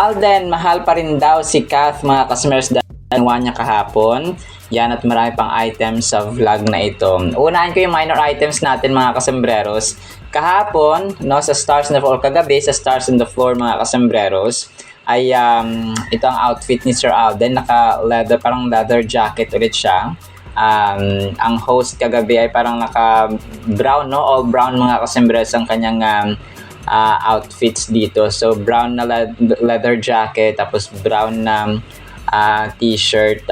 Alden, mahal pa rin daw si Kath mga kasmers dahil ginawa niya kahapon. Yan at marami pang items sa vlog na ito. Unahin ko yung minor items natin mga kasembreros. Kahapon, no, sa Stars on the Floor, kagabi sa Stars on the Floor mga kasembreros, ay ito ang outfit ni Sir Alden. Naka-leather, parang leather jacket ulit siya. Ang host kagabi ay parang naka-brown, no? All brown mga kasembreros ang kanyang outfits dito. So, brown na leather jacket, tapos brown na t-shirt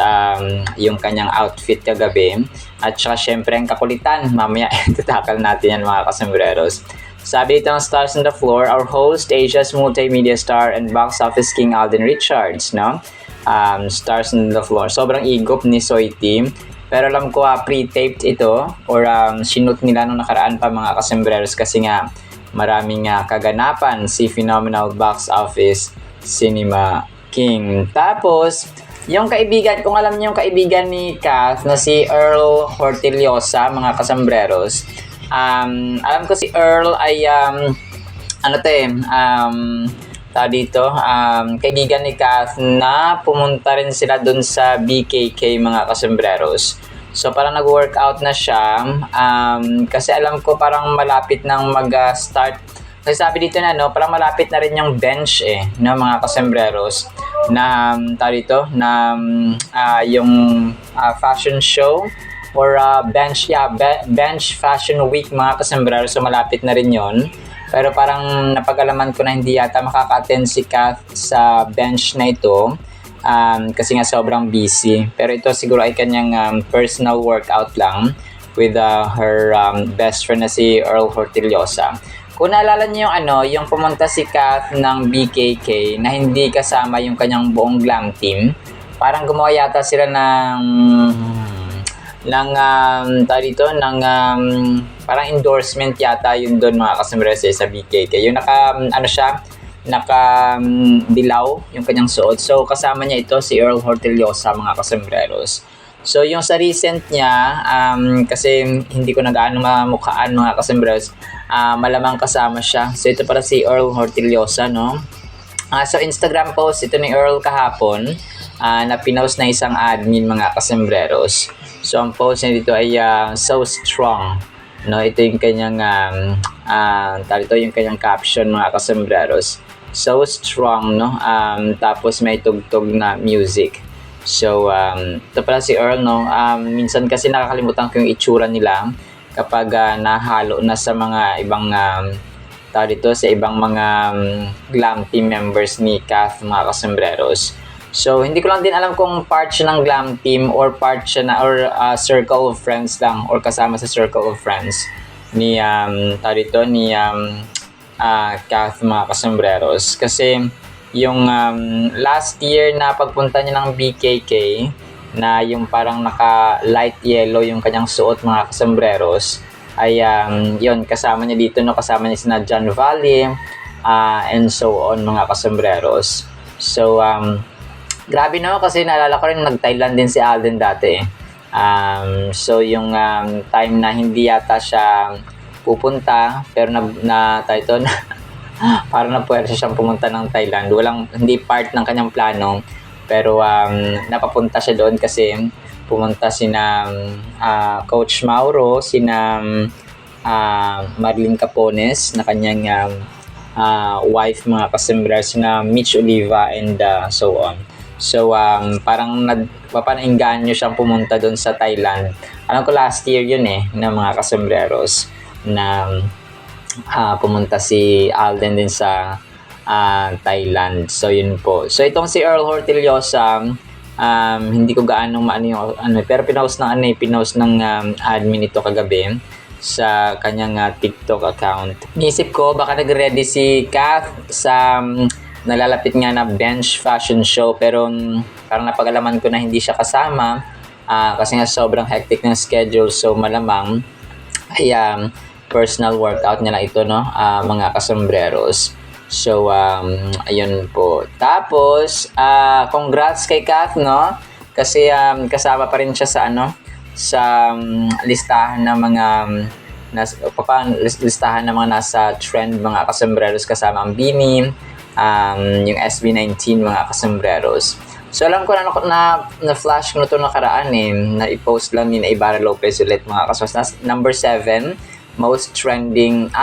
yung kanyang outfit kagabi. At saka syempre ang kakulitan, mamaya tatakal natin yan mga kasembreros. Sabi ito ng Stars on the Floor, our host, Asia's multimedia star and box office king Alden Richards, no? Stars on the Floor. Sobrang igop ni Soy Team. Pero alam ko pre-taped ito or sinut nila nung nakaraan pa mga kasembreros kasi nga maraming kaganapan si Phenomenal Box Office Cinema King. Tapos, yung kaibigan, kung alam niyo yung kaibigan ni Kath na si Earl Hortillosa, mga kasembreros, alam ko si Earl ay, kaibigan ni Kath na pumunta rin sila dun sa BKK, mga kasembreros. So, parang nag-workout na siya, kasi alam ko parang malapit nang mag-start. Kasi sabi dito na, no, parang malapit na rin yung bench no, mga kasembreros na yung fashion show or bench fashion week mga kasembreros. So malapit na rin yon. Pero parang napag-alaman ko na hindi yata makaka-attend si Kath sa bench na ito kasi nga sobrang busy. Pero ito siguro ay kanyang personal workout lang with her best friend na si Earl Hortillosa. Kung naalala niyo yung pumunta si Kath ng BKK na hindi kasama yung kanyang buong glam team, parang gumawa yata sila parang endorsement yata yun doon mga kasembreros sa BKK. Yung dilaw yung kanyang suot. So kasama niya ito si Earl Hortillosa mga kasembreros. So yung sa recent niya, kasi hindi ko nag-aano mamukhaan mga kasembreros, malamang kasama siya. So ito para si Earl Hortillosa, no? So Instagram post ito ni Earl kahapon na pinost na isang admin mga kasembreros. So ang post niya dito ay so strong, no? Ito yung kanyang yung kanyang caption mga kasembreros. So strong, no? Tapos may tugtog na music. So, ito pala si Earl, no? Minsan kasi nakakalimutan ko yung itsura nila kapag nahalo na sa mga ibang sa ibang mga glam team members ni Kath, mga kasembreros. So, hindi ko lang din alam kung part siya ng glam team or part siya na or circle of friends lang or kasama sa circle of friends ni Kath, mga kasembreros. Kasi yung last year na pagpunta niya ng BKK na yung parang naka light yellow yung kanyang suot mga kasembreros ay yun kasama niya dito, no? Kasama niya sina John Valley and so on mga kasembreros. So grabe, no? Kasi naalala ko rin nag-Thailand din si Alden dati. So yung time na hindi yata siya pupunta pero parang napuwersa siyang pumunta ng Thailand. Hindi part ng kanyang plano. Pero napapunta siya doon kasi pumunta sina Coach Mauro, sina Marlene Capones na kanyang wife mga kasembreros, sina Mitch Oliva and so on. So parang papaninganyo siyang pumunta doon sa Thailand. Alam ko last year yun na mga kasembreros na pumunta si Alden din sa Thailand. So yun po. So itong si Earl Hortillosa, hindi ko gaano pero pinost ng admin ito kagabi sa kanyang TikTok account. Niisip ko baka nag-ready si Kath sa nalalapit nga na bench fashion show pero parang napag-alaman ko na hindi siya kasama kasi nga sobrang hectic ng schedule. So malamang ay personal workout niya na ito, no? Mga kasembreros. So, ayun po. Tapos, congrats kay Kath, no? Kasi kasama pa rin siya sa listahan ng mga listahan ng mga nasa trend mga kasembreros kasama ang Bini, yung SB19 mga kasembreros. So alam ko na flash ko na ito nakaraan na i-post lang ni na Ibarra Lopez ulit mga kasembreros. Number 7, most trending.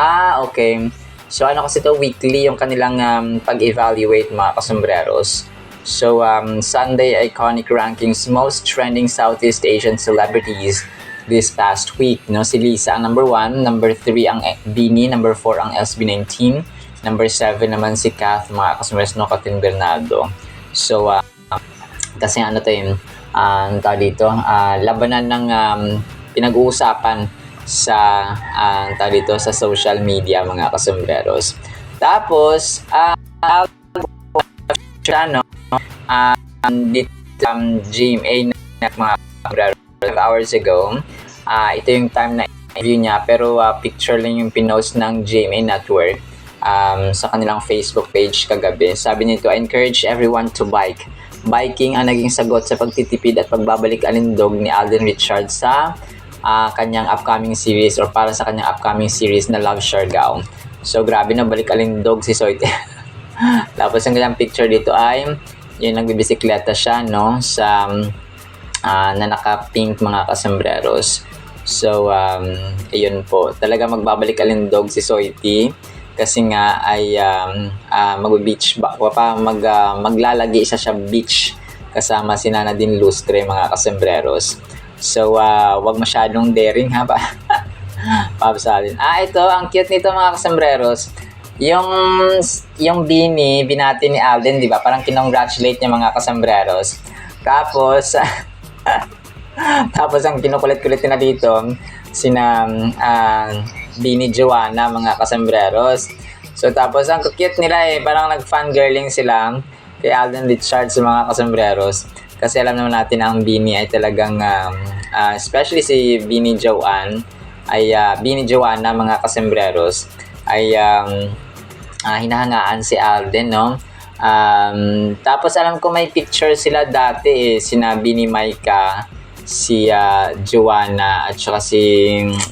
Okay. So ano kasi ito, weekly yung kanilang pag-evaluate mga kasembreros. So Sunday Iconic Rankings most trending Southeast Asian celebrities this past week. No? Si Lisa ang number 1, number 3 ang Bini, number 4 ang SB19, number 7 naman si Kath mga kasembreros, no, Katrin Bernardo. So kasi ano to yun, dito, labanan ng pinag-uusapan sa dito sa social media mga kasembreros. Tapos dito GMA na mga kasembreros 5 hours ago, ito yung time na interview niya, pero picture lang yung pinost ng GMA Network sa kanilang Facebook page kagabi. Sabi nito, I encourage everyone to bike. Biking ang naging sagot sa pagtitipid at pagbabalik alindog ni Alden Richards sa kanyang upcoming series or para sa kanyang upcoming series na Love Siargao. So grabe na balik alindog si Soite. Tapos ang kanyang picture dito ay yung nagbibisikleta siya, no, sa na naka-pink mga kasembreros. So ayun po, talaga magbabalik alindog si Soite kasi nga ay mag-beach maglalagi siya beach kasama si Nadine Lustre mga kasembreros. So wag masyadong daring ha ba. Papasalin. Ito ang cute nito mga kasembreros. Yung Bini binati ni Alden, di ba? Parang kinongratulate niya mga kasembreros. Tapos tapos ang kinukulit-kulit na dito sina Bini Joanna mga kasembreros. So tapos ang cute nila parang nag-fangirling sila kay Alden Richards mga kasembreros. Kasi alam naman natin ang Bini ay talagang especially si Bini Joanna mga kasembreros ay hinahangaan si Alden, no? Tapos alam ko may picture sila dati sina Bini Maika, si Joanna at saka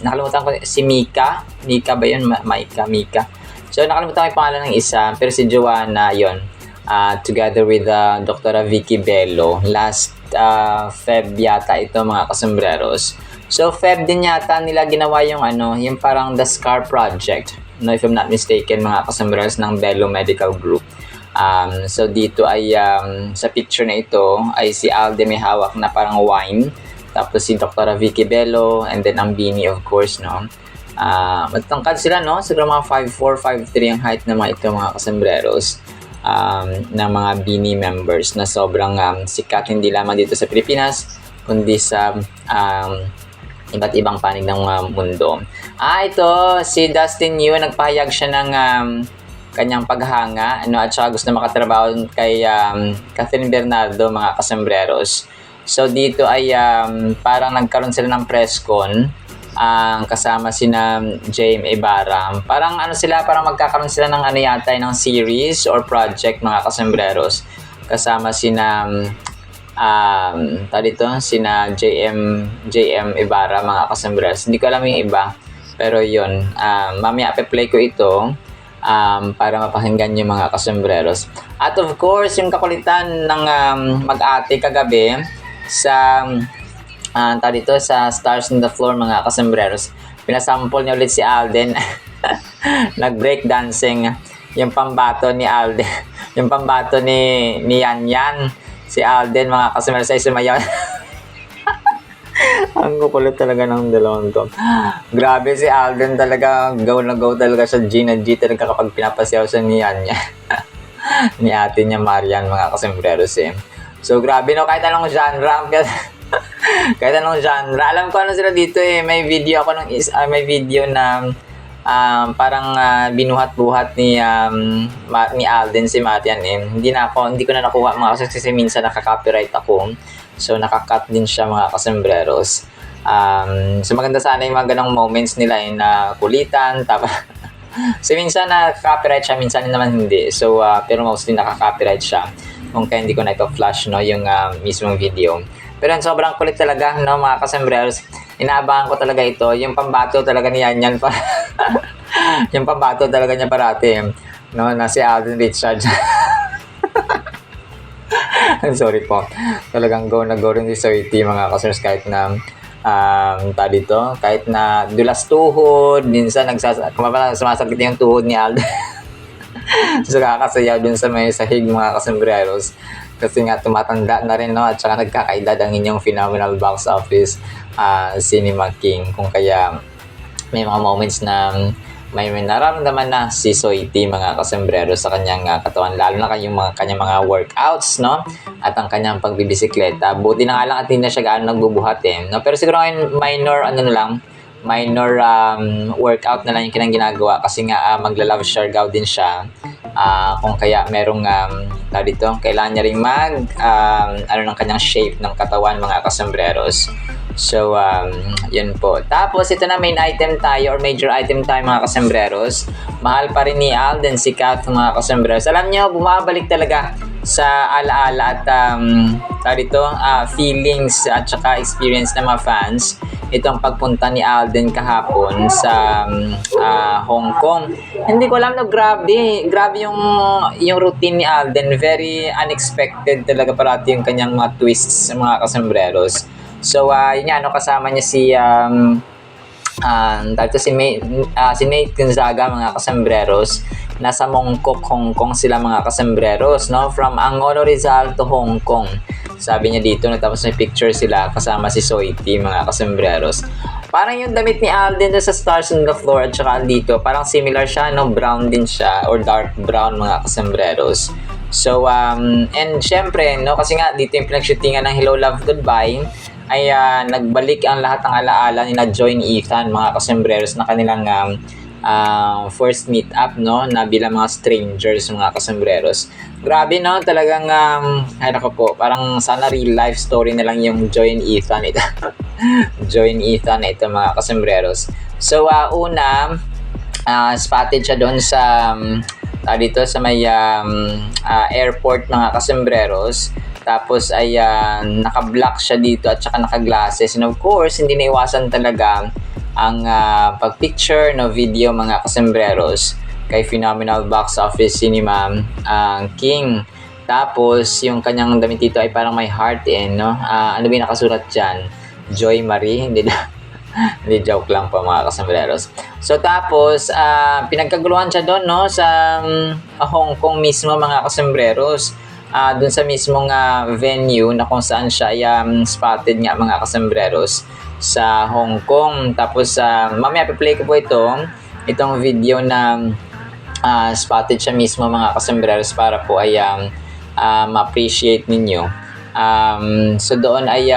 nakalimutan ko si Mika ba yun? Mika. So nakalimutan ko yung pangalan ng isa, pero si Joanna yun, together with Dr. Vicky Bello last Feb yata ito mga kasembreros. So Feb din yata nila ginawa yung yung parang The Scar Project, no, if I'm not mistaken mga kasembreros, ng Bello Medical Group. So dito ay sa picture na ito ay si Alden may hawak na parang wine, tapos si Dr. Vicky Bello, and then ang Bini of course, no. Matangkad sila, no, siguro mga 5'4", 5'3" ang height na mga ito mga kasembreros ng mga Bini members na sobrang sikat hindi lamang dito sa Pilipinas kundi sa iba't ibang panig ng mundo. Ito si Dustin Yu, nagpahayag siya ng kanyang paghanga, at saka gusto na makatrabaho kay Katrin Bernardo mga kasembreros. So dito ay parang nagkaroon sila ng press con kasama sina Jaime Ibarra. Parang parang magkakaroon sila ng yata ng series or project mga kasembreros kasama sina sina JM Ibarra mga kasembreros. Hindi ko alam yung iba, pero yun, mamaya pe-play ko ito para mapakinggan yung mga kasembreros. At of course, yung kakulitan ng mag-ate kagabi sa sa Stars on the Floor mga kasembreros. Pinasample niya ulit si Alden. Nag-break dancing yung pambato ni Alden. Yung pambato ni Yan Yan. Si Alden mga kasembreros ay sumayaw. Ang kukulit talaga ng dalawang to. Grabe si Alden talaga. Go na go talaga siya. G na G talaga kapag pinapasayaw siya ni Yan Yan. Ni ate niya Marian mga kasembreros So grabe, no, kahit anong genre. Kahit anong genre. Alam ko sila dito May video ako may video na parang binuhat-buhat ni Alden si Marian Hindi ko na nakuha mga kasi minsan nakaka-copyright ako. So nakakat din siya mga kasembreros. So maganda sana yung mga ganong moments nila na kulitan. So minsan nakaka-copyright siya, minsan naman hindi. So pero mostly nakaka-copyright siya. Kung kaya hindi ko na ito-flash, no, yung mismong video. Pero sobrang kulit talaga, no, mga kasembreros. Inaabangan ko talaga ito. Yung pambato talaga ni Yan Yan. Yung pambato talaga niya parati. no, na si Alden Richards. Sorry po. Talagang go na go rin si Soiti mga kasers kahit na dito, kahit na dulas tuhod, minsan sumasakit yung tuhod ni Alden. So kakasayaw dun sa may sahig mga kasembreros. Kasi nga tumatanda na rin, no, at saka nagkakaedad ang inyong phenomenal box office Cinema King. Kung kaya may mga moments na may nararamdaman na si Soiti mga kasembrero sa kanyang katawan, lalo na kanyang mga workouts, no, at ang kanyang pagbibisikleta. Buti na nga lang at hindi na siya gaano nagbubuhat no? Pero siguro ngayon minor workout na lang yung ginagawa kasi nga magla-love siargao din siya. Kung kaya merong dito, kailangan niya ring ng kanyang shape ng katawan mga kasembreros. So, yun po. Tapos, ito na main item tayo or major item tayo mga kasembreros. Mahal pa rin ni Alden si Kath mga kasembreros. Alam niyo, bumabalik talaga sa alaala at feelings at saka experience ng mga fans itong pagpunta ni Alden kahapon sa Hong Kong. Hindi ko alam, no, grabe yung routine ni Alden, very unexpected talaga parati yung kanyang mga twists mga kasembreros. So yun nga, kasama niya si Nate Gonzaga mga kasembreros. Nasa Mongkok, Hong Kong sila mga kasembreros, no? From Angono Rizal to Hong Kong. Sabi niya dito, tapos may picture sila kasama si Soiti mga kasembreros. Parang yung damit ni Alden sa Stars on the Floor at saka dito, parang similar siya, no? Brown din siya or dark brown mga kasembreros. So and syempre, no, kasi nga dito yung pinag-shootingan ng Hello Love Goodbye ay nagbalik ang lahat ng alaala ni na Joy and Ethan mga kasembreros na kanilang first meet up, no, na bilang mga strangers mga kasembreros. Grabe, no, talagang ay nako po, parang sana real life story na lang yung Joy and Ethan ito. Joy and Ethan ito mga kasembreros. So spotted siya doon sa dito sa may airport mga kasembreros. Tapos ay naka-block siya dito at saka naka-glasses. And of course, hindi naiwasan talaga ang pag-picture no video mga kasembreros kay phenomenal box office Cinema King. Tapos yung kanyang damit dito ay parang may heart no? Ano ba yung nakasulat dyan? Joy Marie? Hindi joke lang po mga kasembreros. So tapos pinagkaguluhan siya doon, no, sa Hong Kong mismo mga kasembreros. Dun sa mismong venue na kung saan siya spotted nga mga kasembreros sa Hong Kong. Tapos mamaya piplay ko po itong video na spotted siya mismo mga kasembreros para po ay ma-appreciate ninyo. So doon ay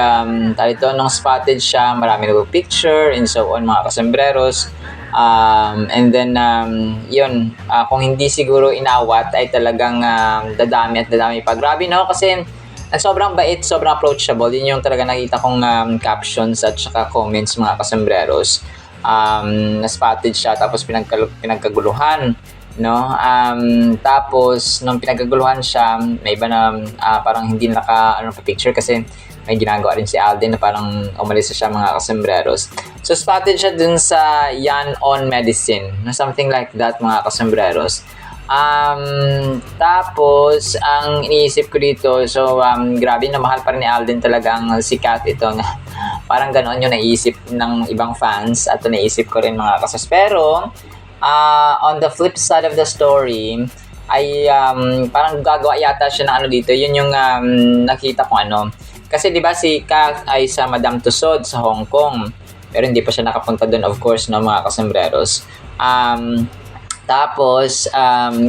nung spotted siya, marami nagpo-picture and so on mga kasembreros. And then yun, kung hindi siguro inawat ay talagang dadami pa. Grabe, no, kasi sobrang bait, sobrang approachable. Yun yung talaga nakita kong captions at saka comments mga kasembreros. Na-spotted siya tapos pinagkaguluhan, no. Tapos nung pinagkaguluhan siya, may iba na parang hindi picture kasi may ginagawa rin si Alden na parang umalis siya mga kasembreros. So spotted siya dun sa Yan On Medicine, something like that mga kasembreros. Tapos ang iniisip ko dito, so grabe na mahal pa rin ni Alden talagang sikat ito na parang ganoon yung naisip ng ibang fans at naisip ko rin mga kasas. Pero on the flip side of the story ay parang gagawa yata siya ng dito. Yun yung nakita ko kasi 'di ba si Kath ay sa Madame Tussauds sa Hong Kong. Pero hindi pa siya nakapunta doon, of course, no mga kasembreros. Tapos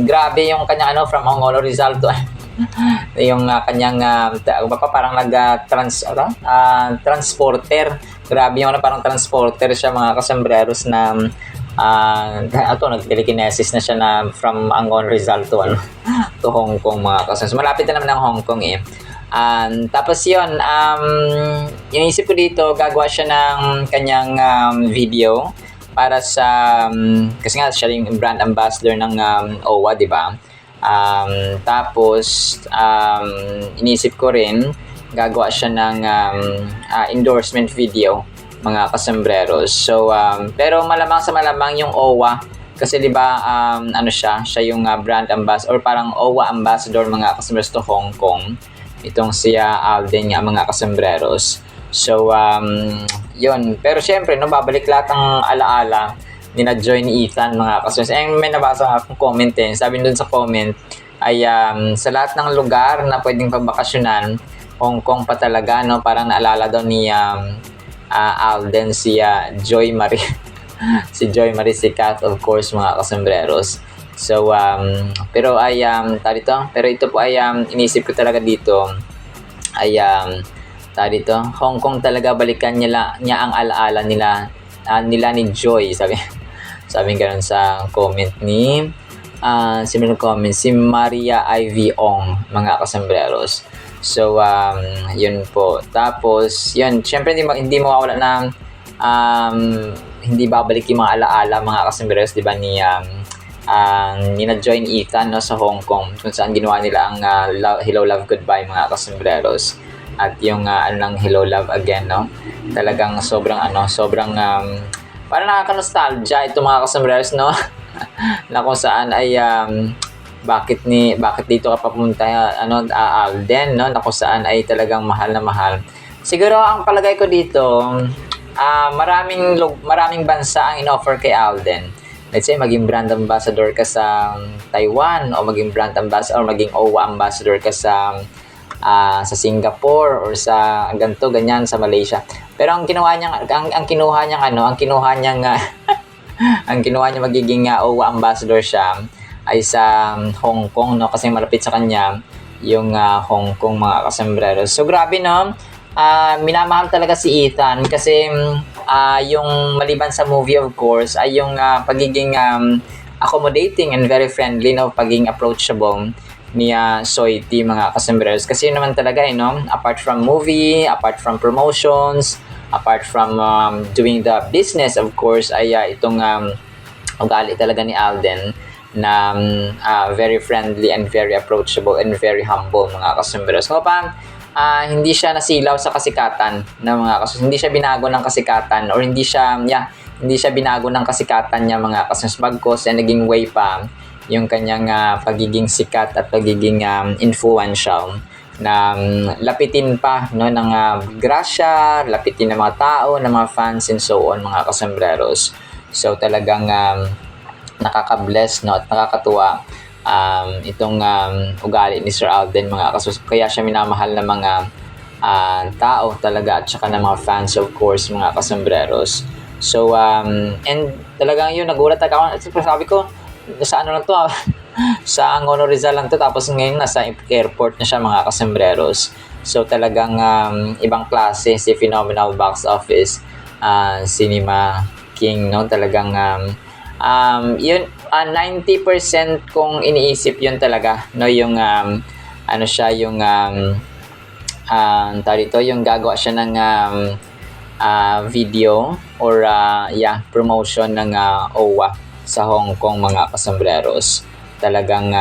grabe yung kanyang from Angono Rizal to yung kanyang parang transporter. Grabe yung parang transporter siya mga kasembreros na nag-telekinesis na siya na from Angono Rizal to Hong Kong mga kasembreros. Malapit na naman ang Hong Kong tapos yun, yung isip ko dito, gagawa siya ng kanyang video para sa kasi nga siya yung brand ambassador ng OWA, di ba? Tapos inisip ko rin gagawa siya ng endorsement video mga kasembreros. So pero malamang sa malamang yung OWA Kasi 'di ba ano siya yung brand ambassador or parang OWA ambassador mga kasembreros to Hong Kong. Itong si Alden nga mga kasembreros. So yun. Pero syempre no, babalik lahat ng alaala nina Joy ni Ethan mga kasembreros. May nabasa akong comment Sabi dun sa comment ay sa lahat ng lugar na pwedeng pabakasyonan, Hong Kong pa talaga, no? Parang naalala daw ni Alden si Joy Marie. Si Joy Marie, si Kath, of course, mga kasembreros. So, pero pero ito po ay inisip ko talaga dito ay Hong Kong talaga, balikan niya ang alaala nila ni Joy, sabi ganun sa comment ni si Maria Ivy Ong, mga kasembreros. So, yun po. Tapos, yun, syempre hindi mawawala na hindi babalik yung mga alaala mga kasembreros, di ba, ni na-join Ethan, no, sa Hong Kong, kung saan ginawa nila ang Hello Love Goodbye mga kasembreros. At yung Hello Love Again, no? Talagang sobrang parang nakaka-nostalgia ito mga kasembreros, no? Na kung saan ay bakit dito ka papunta Alden, no? Na kung saan ay talagang mahal na mahal. Siguro ang palagay ko dito, maraming bansa ang inoffer kay Alden. Let's say maging brand ambassador ka sa Taiwan, o maging brand ambassador, or maging OWA ambassador ka sa Singapore, or sa ganyan sa Malaysia. Pero ang kinuha niya magiging OWA ambassador siya ay sa Hong Kong, no, kasi malapit sa kanya yung Hong Kong, mga kasembreros. So grabe, no. Minamahal talaga si Ethan kasi yung maliban sa movie, of course, ay yung pagiging accommodating and very friendly, no, pagiging approachable ni Soy T, mga kasembreros. Kasi yun naman talaga, no, apart from movie, apart from promotions, apart from doing the business, of course, ay itong ugali talaga ni Alden na very friendly and very approachable and very humble, mga kasembreros. So hindi siya nasilaw sa kasikatan ng mga hindi siya binago ng kasikatan, or hindi siya binago ng kasikatan niya, mga kasembreros. Bagkos naging way pa yung kanyang pagiging sikat at pagiging influential, na lapitin pa, no, ng grasya, lapitin ng mga tao, ng mga fans and so on, mga kasembreros. So talagang nakaka-bless, no, at nakakatuwa itong ugali ni Sir Alden, mga kasembreros. Kaya siya minamahal ng mga tao talaga, at saka ng mga fans, of course, mga kasembreros. So and talagang yun, nagulat ako. Sabi ko, sa lang to sa Angono Rizal lang to, tapos ngayon nasa airport na siya, mga kasembreros. So talagang ibang klase si Phenomenal Box Office Cinema King, no. Talagang yun 90% kung iniisip yun talaga, no, yung yung gagawa siya ng video or promotion ng OWA sa Hong Kong, mga kasembreros. Talagang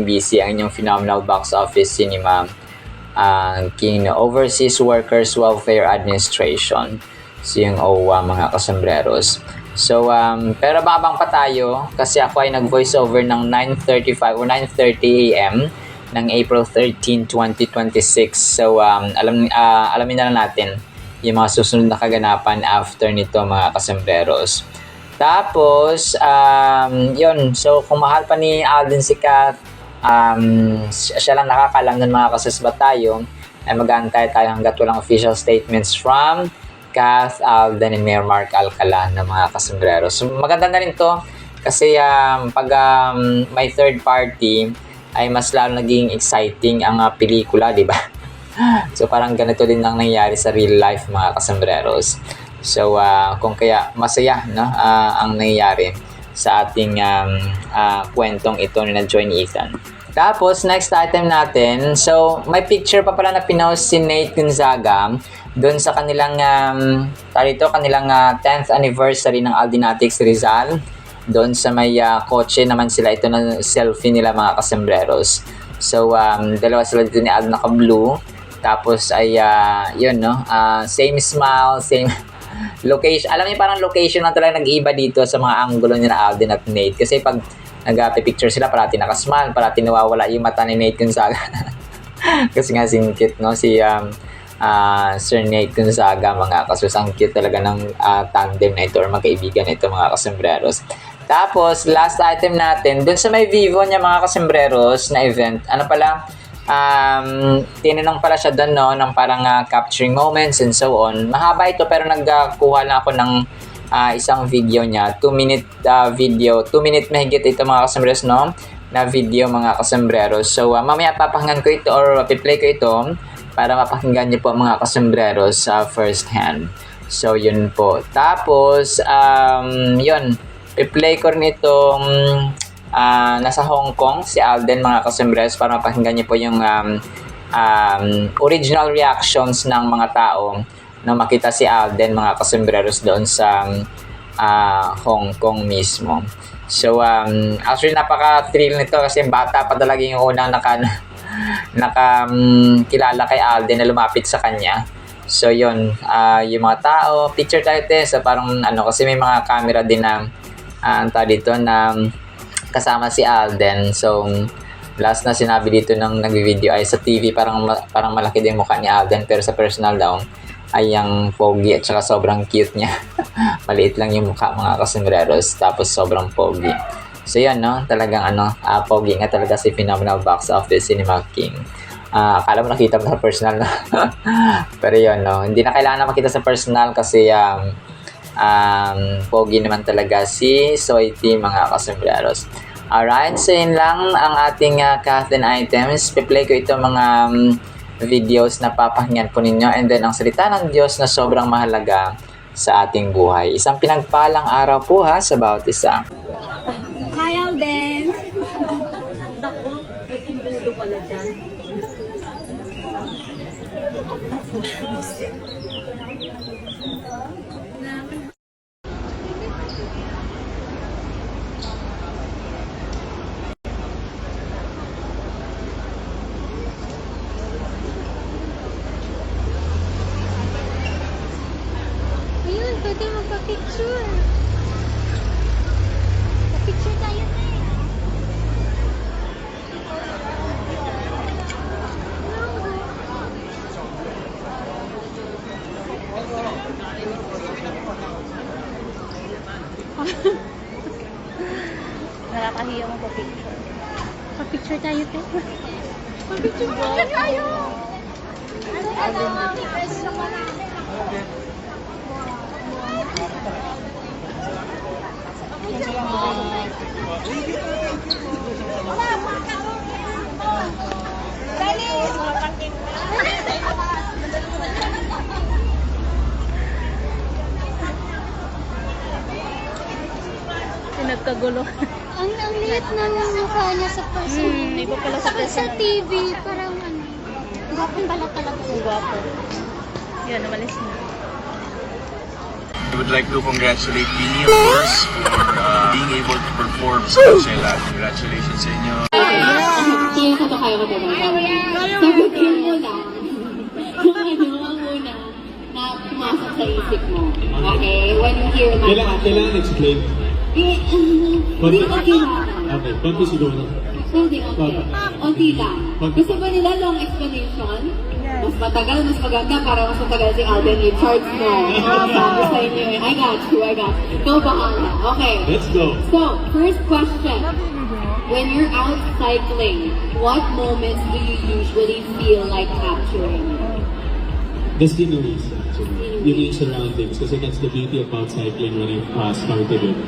busy ang inyong Phenomenal Box Office Cinema King, Overseas Workers Welfare Administration, yung OWA, mga kasembreros. So pero babang pa tayo, kasi ako ay nag-voice over ng 9:35 or 9:30 AM ng April 13, 2026. So alamin na lang natin yung mga susunod na kaganapan after nito, mga kasembreros. Tapos, yun. So, kung mahal pa ni Alden si Kath, siya lang nakakalam nun, mga kasasbat tayo, ay mag-aantay tayo hanggat walang official statements from Kath, Alden, and Mayor Mark Alcala, na mga kasembreros. So, maganda na rin to kasi pag may third party, ay mas lalo naging exciting ang pelikula, di ba? So, parang ganito din lang nangyayari sa real life, mga kasembreros. So, kung kaya masaya, no, ang nangyayari sa ating kwentong ito na Joy ni Ethan. Tapos, next item natin. So, may picture pa pala na pinost si Nate Gonzaga doon sa kanilang kanilang 10th anniversary ng Aldinatics Rizal. Doon sa may kotse naman sila, ito na selfie nila, mga kasembreros. So, dalawa sila dito ni Alden, naka-blue. Tapos ay, yun, no, same smile, same location. Alam niyo, parang location na talaga nag-iiba dito sa mga angulo ni na Alden at Nate. Kasi pag nag-picture sila, parati nakasmile, parati nawawala yung mata ni Nate Gonzaga. Kasi nga cute, no? Si Sir Nate Gonzaga, mga kasus. Ang cute talaga ng tandem na ito or magkaibigan ito, mga kasembreros. Tapos, last item natin, dun sa may Vivo niya, mga kasembreros na event, ano pala, tinanong pala siya doon, no, ng parang capturing moments and so on. Mahaba ito pero nagkuha lang ako ng isang video niya, 2-minute video, 2-minute mahigit ito, mga kasembreros, no, na video, mga kasembreros. So mamaya papakinggan ko ito or piplay ko ito para mapakinggan niyo po, mga kasembreros, first hand. So yun po. Tapos yun, piplay ko rin itong nasa Hong Kong, si Alden, mga kasembreros, para mapakinggan niyo po yung original reactions ng mga tao na makita si Alden, mga kasembreros, doon sa Hong Kong mismo. So, actually, napaka-thrill nito kasi bata pa talaga yung unang kilala kay Alden na lumapit sa kanya. So, yun, yung mga tao, picture tayo, so parang kasi may mga camera din na dito na kasama si Alden. So, last na sinabi dito ng nag-video ay sa TV parang malaki din mukha ni Alden, pero sa personal daw ay yung pogi at saka sobrang cute niya. Maliit lang yung mukha, mga kasembreros, tapos sobrang pogi. So yan, no, talagang pogi nga talaga si Phenomenal Box Office Cinema King. Akala mo nakita mo sa personal, no? Pero yun, no, hindi na kailangan na makita sa personal kasi pogi naman talaga si Soiti, mga kasembreros. Alright, so yun lang ang ating Kathleen items. Piplay ko ito, mga videos na papakinggan po ninyo, and then ang salita ng Diyos na sobrang mahalaga sa ating buhay. Isang pinagpalang araw po, ha, sa bawat isa. Hi, Alden! Naku, may imbudo pala dyan. Ayun, pwede magpa-picture. Pa-picture tayo na eh. Nakakahiya mo pa-picture. Pa-picture tayo, te. Pa-picture tayo! Ano, mami? Press naman natin. Pinagkagulo. Ang liit ng mukha niya sa person. Iba pala sa Sa TV, parang gwapong balat talaga. Gwapo. Yun, umalis na. I would like to congratulate Bini, of course, for being able to perform sa Coachella. Congratulations sa inyo. Kaya ko to kayo ko diba? Sagutin mo lang kung ano ang una na pumasok sa isip mo. Okay? When you hear my Kailangan explain. Hindi ko kailangan. Okay, konti siguro. Hindi, okay. Unti lang. Gusto ba nila long explanation? Mas matagal, mas maganda para mas matagal si Alden yung charts mo. Sabi sa inyo eh. I got you. Ikaw bahala. Okay. Let's go. So, first question. When you're out cycling, what moments do you usually feel like capturing? The sceneries, actually. Yung surroundings. Kasi that's the beauty about cycling when I started it.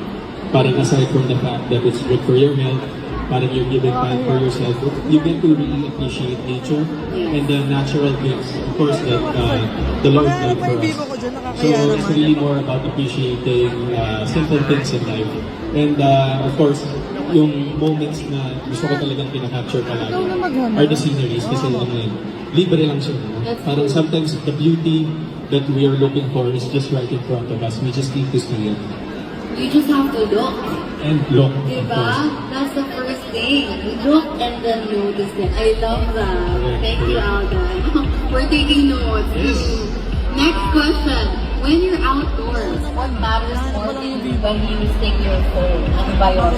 Parang aside from the fact that it's good for your health, parang you're giving time for yourself, you get to really appreciate nature and the natural gifts, of course, that the Lord made for us. So it's really more about appreciating simple things in life. And of course, yung moments na gusto ko talagang pinaka-capture palagi are the sceneries kasi libre lang siya. Parang sometimes the beauty that we are looking for is just right in front of us. We just need to see it. You just have to look. And look, of Diba? course. That's the first thing. Look and then notice it. I love that. Thank you, Alden. We're taking notes. Next question. when you're outdoors, what matters more to you when using your phone? Ano ba yun?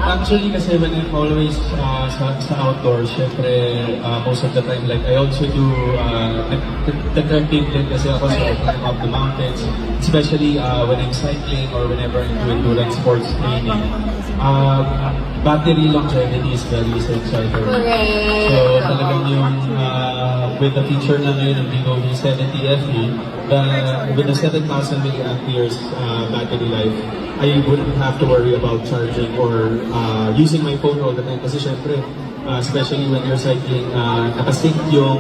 Actually, kasi when I'm always sa outdoors, syempre, most of the time, like, I also do nag-trekking din kasi ako, so I climb up the mountains, especially when I'm cycling or whenever I'm doing endurance sports training. Battery longevity is very essential for me. Correct. So, talagang yung, with the feature na ngayon ng Vivo V70 FE, with the 7,000 milliamperes battery life, I wouldn't have to worry about charging or using my phone all the time. Kasi syempre, especially when you're cycling, nakasync yung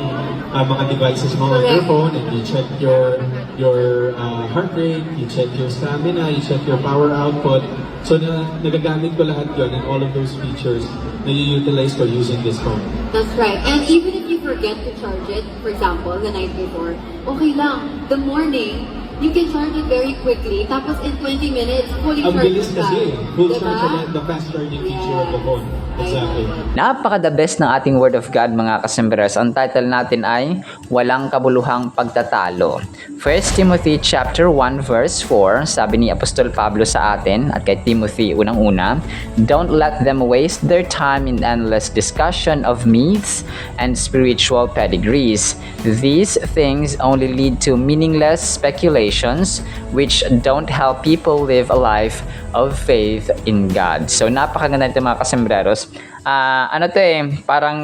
mga devices mo on your phone, and you check your heart rate, you check your stamina, you check your power output. So nagagamit ko lahat yun, and all of those features na you-utilize for using this phone. That's right. And even if you forget to charge it, for example, the night before, okay lang. The morning, you can charge it very quickly. Tapos in 20 minutes, fully Ang charged bilis ka. kasi, full Diba? charge ulit, the fast charging feature of the phone. Exactly. Napaka-the best ng ating Word of God, mga kasemberos. Ang title natin ay Walang Kabuluhang Pagtatalo. 1 Timothy chapter 1 verse 4, sabi ni Apostol Pablo sa atin at kay Timothy unang-una, "Don't let them waste their time in endless discussion of myths and spiritual pedigrees. These things only lead to meaningless speculations which don't help people live a life of faith in God." So napakaganda nito, mga kasembreros. Ano to parang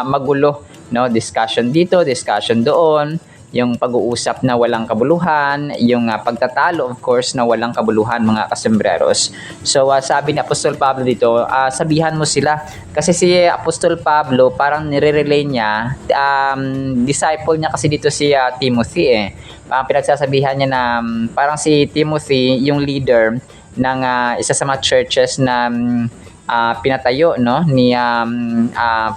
magulo, no? Discussion dito, discussion doon, yung pag-uusap na walang kabuluhan, yung pagtatalo, of course, na walang kabuluhan, mga kasembreros. So sabi ni Apostol Pablo dito, sabihan mo sila, kasi si Apostol Pablo parang nire-relay niya, disciple niya kasi dito si Timothy pinagsasabihan niya na parang si Timothy yung leader ng isa sa mga churches na pinatayo, no, ni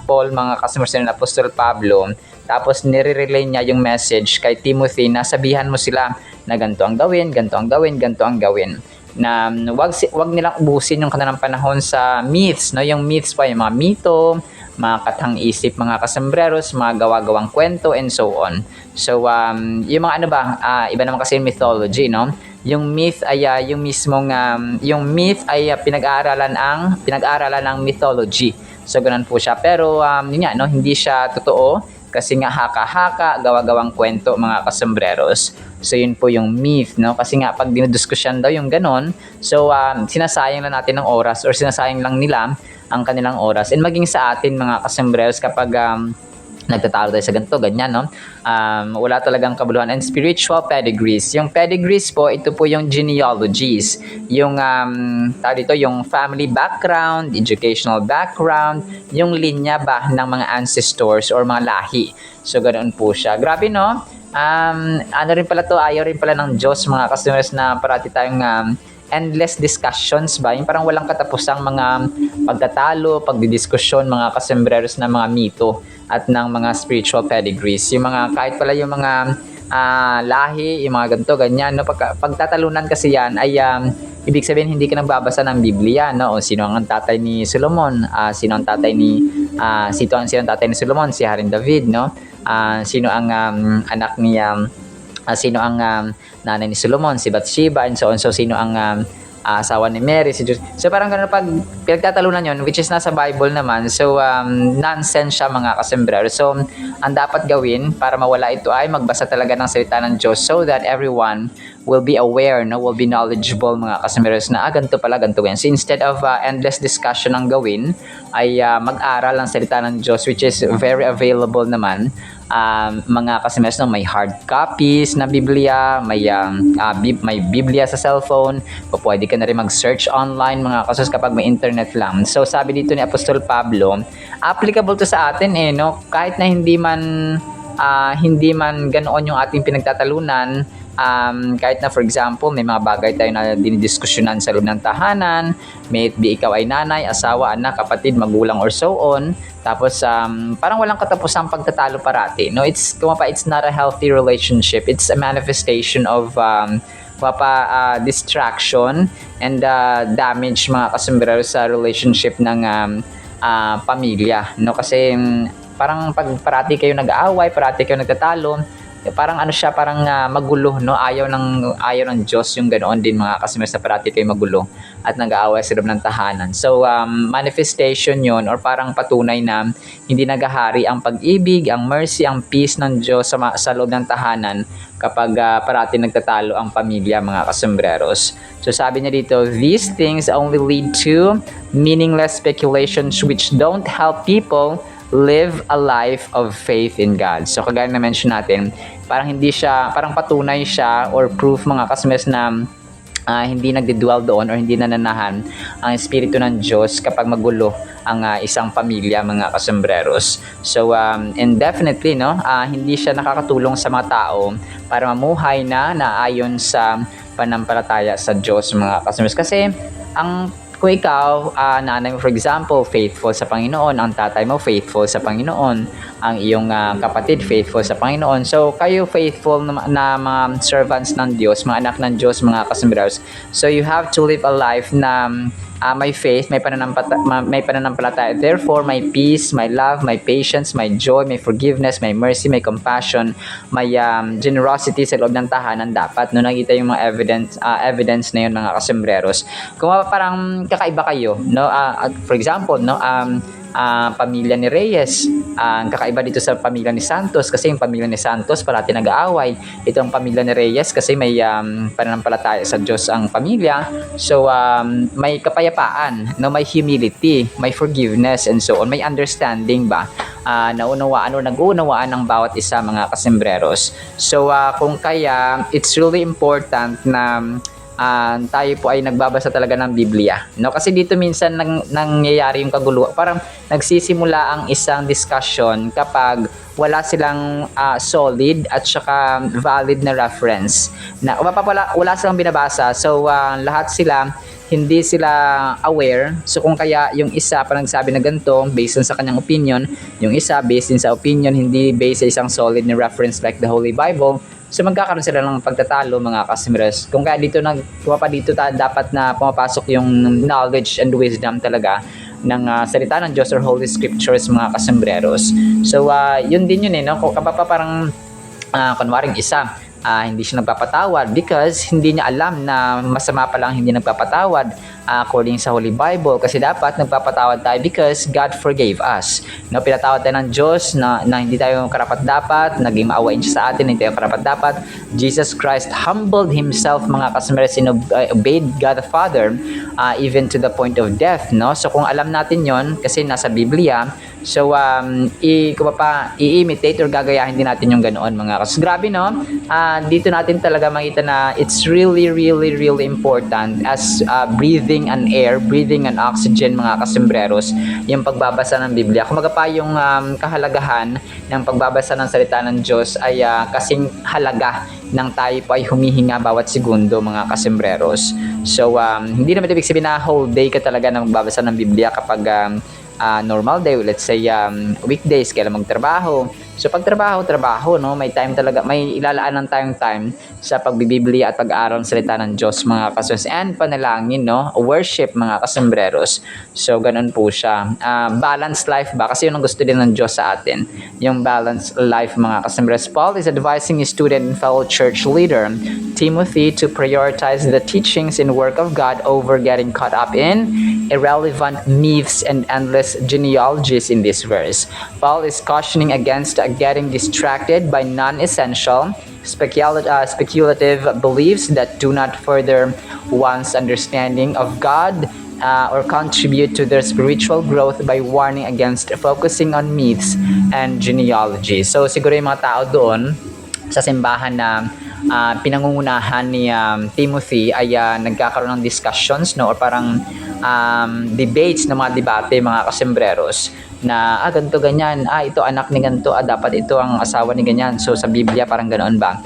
Paul, mga kasembreros, ng Apostol Pablo. Tapos nire-relay niya yung message kay Timothy na sabihan mo sila na ganito ang gawin, ganito ang gawin, ganito ang gawin. Na wag nilang ubusin yung kanilang panahon sa myths, no? Yung myths pa, yung mga mito, mga katang-isip, mga kasembreros, mga gawa-gawang kwento, and so on. So, yung mga iba naman kasi yung mythology, no? Yung myth ay yung mismong yung myth ay pinag-aaralan ng mythology. So ganoon po siya. Pero yun nga, no, hindi siya totoo kasi nga haka-haka, gawa-gawang kwento, mga kasembreros. So yun po yung myth, no? Kasi nga pag dinudiskusyon daw yung ganon, so sinasayang lang natin ng oras or sinasayang lang nila ang kanilang oras. And maging sa atin, mga kasembreros, kapag nagtatalo tayo sa ganito, ganyan, no? Wala talagang kabuluhan. And spiritual pedigrees. Yung pedigrees po, ito po yung genealogies. Yung, yung family background, educational background, yung linya ba ng mga ancestors or mga lahi. So, ganoon po siya. Grabe, no? Ano rin pala to, ayaw rin pala ng Diyos, mga customers, na parati tayong endless discussions ba? Yung parang walang katapusang mga pagtatalo, pagdidiskusyon, mga kasembreros, na mga mito at ng mga spiritual pedigrees. Yung mga, kahit pala yung mga lahi, yung mga ganito, ganyan, no? Pagtatalunan kasi yan ay ibig sabihin hindi ka nagbabasa ng Biblia, no? O sino ang tatay ni Solomon? Sino ang tatay ni Solomon? Si Haring David, no? Sino ang anak ni sino ang nanay ni Solomon? Si Bathsheba, and so on. So sino ang asawa ni Mary, si Joseph. So parang gano'n, pag pinagtatalunan yun, which is nasa Bible naman, so nonsense siya, mga kasembrero. So ang dapat gawin para mawala ito ay magbasa talaga ng salita ng Diyos so that everyone will be aware, no, will be knowledgeable, mga kasemberos, na ganito pala, ganito yan. So instead of endless discussion ang gawin, ay mag-aral ng salita ng Diyos, which is very available naman, mga kasemberos, no, may hard copies na Biblia, may Biblia sa cellphone, o pwede ka na rin mag-search online, mga kasos, kapag may internet lang. So sabi dito ni Apostol Pablo, applicable to sa atin, no, kahit na hindi man ganoon yung ating pinagtatalunan, kahit na, for example, may mga bagay tayo na dinidiskusyonan sa loob ng tahanan, may it be ikaw ay nanay, asawa, anak, kapatid, magulang, or so on, tapos parang walang katapusang pagtatalo parati, no? It's not a healthy relationship. It's a manifestation of distraction and damage, mga kasumbrero, sa relationship ng pamilya, no? Kasi parang pag parati kayo nag-aaway, parati kayo nagtatalo, parang ano siya, parang magulo, no? Ayaw ng Diyos yung ganoon din mga kasmers na parati kayo magulo at nag-aaway sa loob ng tahanan. So, manifestation yon or parang patunay na hindi nagahari ang pag-ibig, ang mercy, ang peace ng Diyos sa loob ng tahanan kapag parati nagtatalo ang pamilya mga kasembreros. So sabi niya dito, these things only lead to meaningless speculations which don't help people live a life of faith in God. So kagaya na mention natin, parang hindi siya, parang patunay siya or proof mga kasembres na hindi nagdidwell doon or hindi nananahan ang espiritu ng Diyos kapag magulo ang isang pamilya mga kasembreros. So and definitely hindi siya nakakatulong sa mga tao para mamuhay na naayon sa panampalataya sa Diyos mga kasembreros. Kasi kung ikaw, nanay mo for example, faithful sa Panginoon, ang tatay mo faithful sa Panginoon, ang iyong kapatid faithful sa Panginoon. So, kayo faithful na mga servants ng Diyos, mga anak ng Diyos, mga kasembreros. So, you have to live a life na may faith, may pananampalataya. Therefore, may peace, may love, may patience, may joy, may forgiveness, may mercy, may compassion, may generosity sa loob ng tahanan dapat. No, nakita yung mga evidence na yun mga kasembreros. Kung parang kakaiba kayo, no? For example, pamilya ni Reyes, kakaiba dito sa pamilya ni Santos kasi yung pamilya ni Santos parati nag-aaway. Ito ang pamilya ni Reyes kasi may pananampalataya sa Diyos ang pamilya. So may kapayapaan, may humility, may forgiveness and so on, may understanding ba, naunawaan o nag-uunawaan ng bawat isa mga kasembreros. So kung kaya it's really important na tayo po ay nagbabasa talaga ng Biblia, no? Kasi dito minsan nangyayari yung kaguluhan, parang nagsisimula ang isang discussion kapag wala silang solid at saka valid na reference na wala silang binabasa. So lahat sila hindi sila aware. So kung kaya yung isa pa nagsabi na ganito based on sa kanyang opinion, yung isa based din sa opinion hindi based sa isang solid na reference like the Holy Bible, so magkakaroon sila ng pagtatalo mga kasembreros. Kung kaya dito dapat na pumapasok yung knowledge and wisdom talaga ng salita ng Diyos or Holy Scriptures mga kasembreros. So yun din yun kung parang kunwaring isa hindi siya nagpapatawad because hindi niya alam na masama pa lang hindi nagpapatawad according sa Holy Bible, kasi dapat nagpapatawad tayo because God forgave us. Pinatawad tayo ng Diyos na hindi tayo karapat-dapat, naging maawain siya sa atin, hindi tayo karapat-dapat. Jesus Christ humbled Himself mga kasembreros, obeyed God the Father even to the point of death. So kung alam natin yon kasi nasa Biblia, so i-imitate or gagayahin din natin yung ganoon mga kasembreros. Grabe dito natin talaga makita na it's really important as breathing an air, breathing an oxygen mga kasembreros, yung pagbabasa ng Biblia. Kumaga pa yung kahalagahan ng pagbabasa ng salita ng Diyos ay kasing halaga ng tayo po ay humihinga bawat segundo mga kasembreros. So hindi naman ibig sabihin na whole day ka talaga na magbabasa ng Biblia kapag normal day, let's say weekdays, kailan magtrabaho. So pag trabaho, may time talaga, may ilalaan ng time sa pagbibiblia at pag-aaral ng salita ng Diyos mga kasembreros, and panalangin, worship mga kasembreros. So ganun po siya. Balanced life ba? Kasi yun ang gusto din ng Diyos sa atin, yung balanced life mga kasembreros. Paul is advising his student and fellow church leader Timothy to prioritize the teachings and work of God over getting caught up in irrelevant myths and endless genealogies in this verse. Paul is cautioning against getting distracted by non-essential speculative beliefs that do not further one's understanding of God or contribute to their spiritual growth by warning against focusing on myths and genealogy. So siguro yung mga tao doon sa simbahan na pinangungunahan ni Timothy ay nagkakaroon ng discussions or parang debates na mga debate mga kasembreros na ganito ganyan, ito anak ni ganito, dapat ito ang asawa ni ganyan. So sa Biblia parang ganoon ba?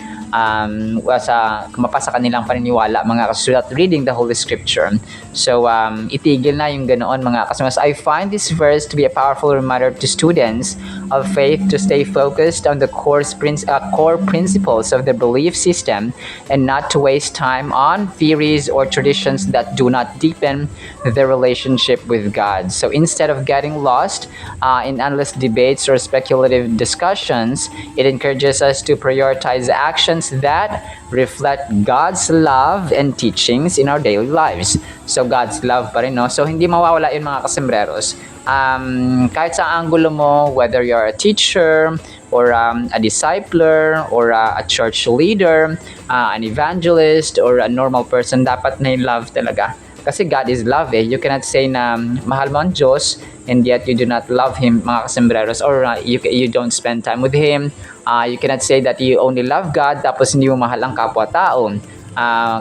mapasa kanilang paniniwala mga kasulat reading the Holy Scripture. So itigil na yung ganoon mga kasmas. I find this verse to be a powerful reminder to students of faith to stay focused on the core principles of the belief system and not to waste time on theories or traditions that do not deepen their relationship with God. So instead of getting lost in endless debates or speculative discussions, it encourages us to prioritize actions that reflect God's love and teachings in our daily lives. So God's love pa rin, no? So hindi mawawala yun mga kasembreros. Kahit sa anggulo mo, whether you're a teacher or a discipler or a church leader, an evangelist or a normal person, dapat na yung love talaga. Kasi God is love eh. You cannot say na mahal mo ang Diyos and yet you do not love Him mga kasembreros, or you don't spend time with Him. You cannot say that you only love God tapos hindi mo mahal ang kapwa-tao.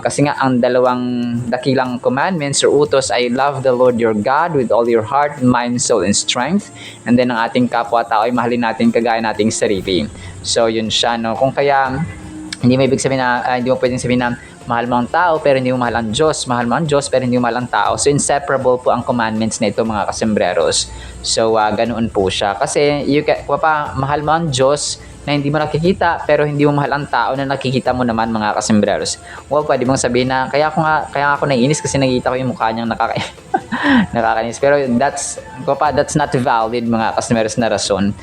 Kasi nga ang dalawang dakilang commandments or utos ay love the Lord your God with all your heart, mind, soul, and strength. And then ang ating kapwa-tao ay mahalin natin kagaya nating sarili. So yun siya, no? Kung kaya hindi mo ibig sabihin na hindi mo pwedeng sabihin na mahal mo ang tao pero hindi mo mahal ang Diyos. Mahal mo ang Diyos pero hindi mo mahal ang tao. So inseparable po ang commandments na ito mga kasembreros. So ganoon po siya. Kasi mahal mo ang Diyos na hindi mo nakikita pero hindi mo mahal ang tao na nakikita mo naman mga kasembreros. Well, pwede mong sabihin na kaya ako naiinis kasi nakikita ko yung mukha niyang nakakainis. Pero that's not valid mga kasembreros na rason.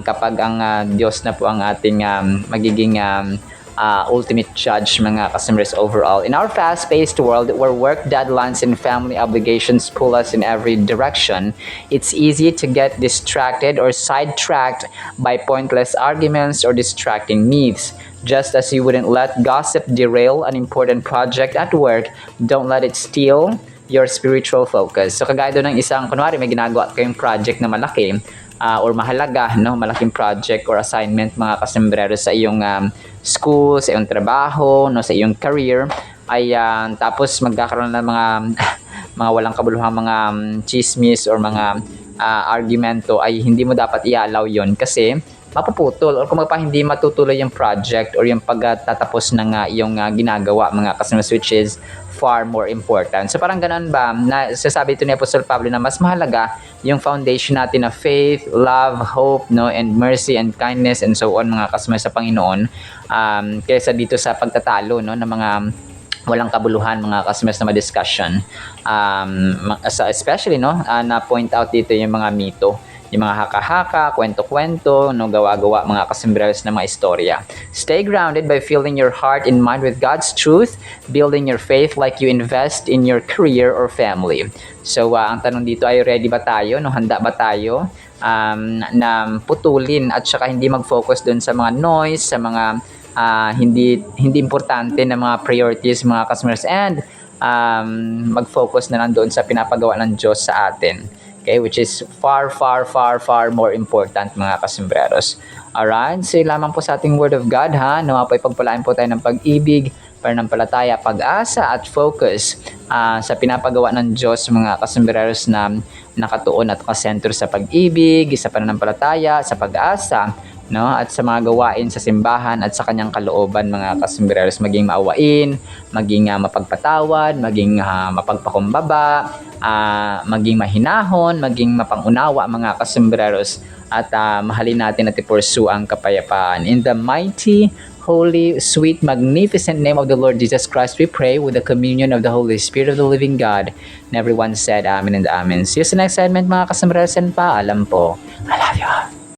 Kapag ang Diyos na po ang ating magiging ultimate judge mga customers overall. In our fast-paced world where work deadlines and family obligations pull us in every direction, it's easy to get distracted or sidetracked by pointless arguments or distracting myths. Just as you wouldn't let gossip derail an important project at work, don't let it steal your spiritual focus. So kagaya doon ng isang, kunwari may ginagawa kayong project na malaki, or mahalaga, no, malaking project or assignment mga kasombrero sa iyong school, sa iyong trabaho, no, sa iyong career, ay tapos magkakaroon ng mga walang kabuluhang mga chismis or mga argumento, ay hindi mo dapat i-allow yon kasi mapuputol or kung hindi matutuloy yung project or yung pagtatapos ng iyong ginagawa mga customers, which is far more important. So parang ganun ba, sasabi ito ni Apostle Pablo na mas mahalaga yung foundation natin na faith, love, hope, no, and mercy and kindness and so on mga customers sa Panginoon, kaysa dito sa pagtatalo, no, ng mga walang kabuluhan mga customers na ma-discussion. Especially, no, na point out dito yung mga mito, yung mga haka-haka, kwento-kwento, no, gawa-gawa, mga kasembreros na mga istorya. Stay grounded by filling your heart and mind with God's truth, building your faith like you invest in your career or family. So, ang tanong dito ay ready ba tayo? No, handa ba tayo na putulin at saka hindi mag-focus dun sa mga noise, sa mga hindi importante na mga priorities, mga customers, and mag-focus na lang doon sa pinapagawa ng Diyos sa atin. Okay, which is far more important mga kasembreros. Alright, so lamang po sa ating Word of God ha, nawa po ipagpalain po tayo ng pag-ibig, pananampalataya, pag-asa at focus sa pinapagawa ng Diyos mga kasembreros na nakatuon at nakasentro sa pag-ibig, sa pananampalataya, sa pag-asa, no, at sa mga gawain sa simbahan at sa kanyang kalooban mga kasembreros, maging maawain, maging mapagpatawad, maging mapagpakumbaba, maging mahinahon, maging mapangunawa mga kasembreros, at mahalin natin at i-pursue ang kapayapaan. In the mighty, holy, sweet, magnificent name of the Lord Jesus Christ, we pray with the communion of the Holy Spirit of the living God. And everyone said Amen and Amen. See you sa next segment mga kasembreros, and paalam po. I love you.